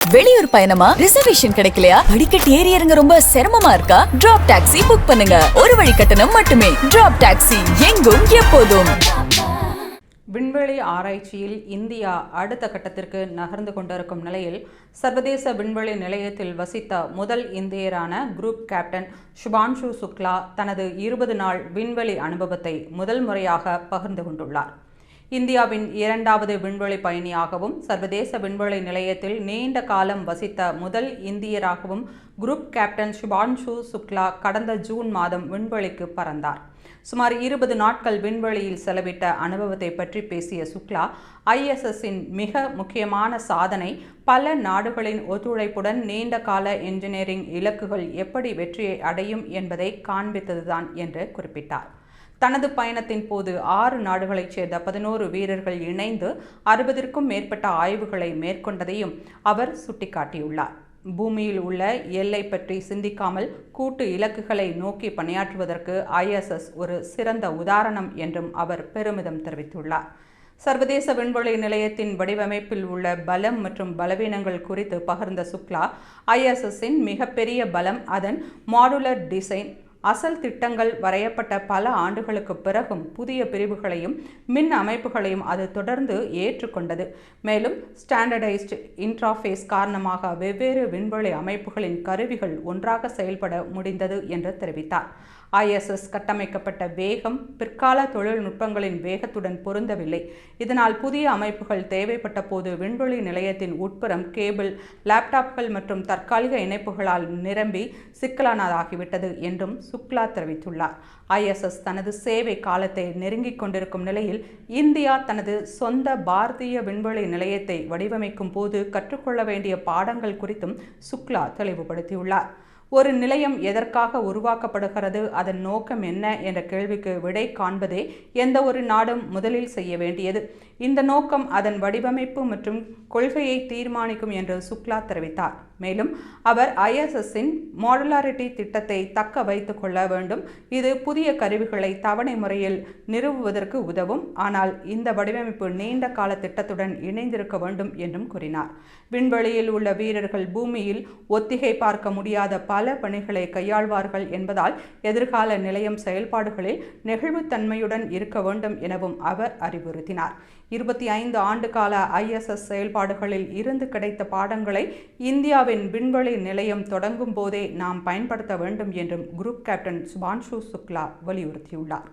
வெளியூர் பயணமா? ரிசர்வேஷன் கிடைக்கலையா? படிக்கட்டு ஏறி இறங்க ரொம்ப சிரமமா இருக்கா? டிராப் டாக்ஸி புக் பண்ணுங்க. ஒரு வழி கட்டணம் மட்டுமே. டிராப் டாக்ஸி, எங்கும் எப்போதும். விண்வெளி ஆராய்ச்சியில் இந்தியா அடுத்த கட்டத்திற்கு நகர்ந்து கொண்டிருக்கும் நிலையில் சர்வதேச விண்வெளி நிலையத்தில் வசித்த முதல் இந்தியரான குரூப் கேப்டன் சுபான்ஷு சுக்லா தனது 20 நாள் விண்வெளி அனுபவத்தை முதல் முறையாக பகிர்ந்து கொண்டுள்ளார். இந்தியாவின் 2வது விண்வெளி பயணியாகவும் சர்வதேச விண்வெளி நிலையத்தில் நீண்ட காலம் வசித்த முதல் இந்தியராகவும் குரூப் கேப்டன் சுபான்ஷு சுக்லா கடந்த ஜூன் மாதம் விண்வெளிக்கு பறந்தார். சுமார் 20 நாட்கள் விண்வெளியில் செலவிட்ட அனுபவத்தை பற்றி பேசிய சுக்லா, ISS-இன் மிக முக்கியமான சாதனை பல நாடுகளின் ஒத்துழைப்புடன் நீண்ட கால என்ஜினியரிங் இலக்குகள் எப்படி வெற்றியை அடையும் என்பதை காண்பித்ததுதான் என்று குறிப்பிட்டார். தனது பயணத்தின் போது 6 நாடுகளைச் சேர்ந்த 11 வீரர்கள் இணைந்து 60ற்கும் மேற்பட்ட ஆய்வுகளை மேற்கொண்டதையும் அவர் சுட்டிக்காட்டியுள்ளார். பூமியில் உள்ள எல்லை பற்றி சிந்திக்காமல் கூட்டு இலக்குகளை நோக்கி பணியாற்றுவதற்கு ISS ஒரு சிறந்த உதாரணம் என்றும் அவர் பெருமிதம் தெரிவித்துள்ளார். சர்வதேச விண்வெளி நிலையத்தின் வடிவமைப்பில் உள்ள பலம் மற்றும் பலவீனங்கள் குறித்து பகிர்ந்த சுக்லா, ISS-இன் மிகப்பெரிய பலம் அதன் மாடுலர் டிசைன். அசல் திட்டங்கள் வரையப்பட்ட பல ஆண்டுகளுக்கு பிறகும் புதிய பிரிவுகளையும் மின் அமைப்புகளையும் அது தொடர்ந்து ஏற்றுக்கொண்டது. மேலும் ஸ்டாண்டர்டைஸ்டு இன்டர்ஃபேஸ் காரணமாக வெவ்வேறு விண்வெளி அமைப்புகளின் கருவிகள் ஒன்றாக செயல்பட முடிந்தது என்று தெரிவித்தார். ISS கட்டமைக்கப்பட்ட வேகம் பிற்கால தொழில்நுட்பங்களின் வேகத்துடன் பொருந்தவில்லை. இதனால் புதிய அமைப்புகள் தேவைப்பட்ட போது விண்வெளி நிலையத்தின் உட்புறம் கேபிள், லேப்டாப்கள் மற்றும் தற்காலிக இணைப்புகளால் நிரம்பி சிக்கலானதாகிவிட்டது என்றும் சுக்லா தெரிவித்துள்ளார். ISS தனது சேவை காலத்தை நெருங்கிக் கொண்டிருக்கும் நிலையில் இந்தியா தனது சொந்த பாரதிய விண்வெளி நிலையத்தை வடிவமைக்கும் போது கற்றுக்கொள்ள வேண்டிய பாடங்கள் குறித்தும் சுக்லா தெளிவுபடுத்தியுள்ளார். ஒரு நிலையம் எதற்காக உருவாக்கப்படுகிறது, அதன் நோக்கம் என்ன என்ற கேள்விக்கு விடை காண்பதே எந்த ஒரு நாடும் முதலில் செய்ய வேண்டியது. இந்த நோக்கம் அதன் வடிவமைப்பு மற்றும் கொள்கையை தீர்மானிக்கும் என்று சுக்லா தெரிவித்தார். மேலும் அவர் ISS-இன் மாடுலாரிட்டி திட்டத்தை தக்க வைத்துக் கொள்ள வேண்டும். இது புதிய கருவிகளை தவணை முறையில் நிறுவுவதற்கு உதவும். ஆனால் இந்த வடிவமைப்பு நீண்ட கால திட்டத்துடன் இணைந்திருக்க வேண்டும் என்றும் கூறினார். விண்வெளியில் உள்ள வீரர்கள் பூமியில் ஒத்திகை பார்க்க முடியாத பல பணிகளை கையாள்வார்கள் என்பதால் எதிர்கால நிலையம் செயல்பாடுகளில் நெகிழ்வுத்தன்மையுடன் இருக்க வேண்டும் எனவும் அவர் அறிவுறுத்தினார். 25 ஆண்டு கால ISS செயல்பாடுகளில் இருந்து கிடைத்த பாடங்களை இந்தியாவின் விண்வெளி நிலையம் தொடங்கும் போதே நாம் பயன்படுத்த வேண்டும் என்றும் குரூப் கேப்டன் சுபான்ஷு சுக்லா வலியுறுத்தியுள்ளார்.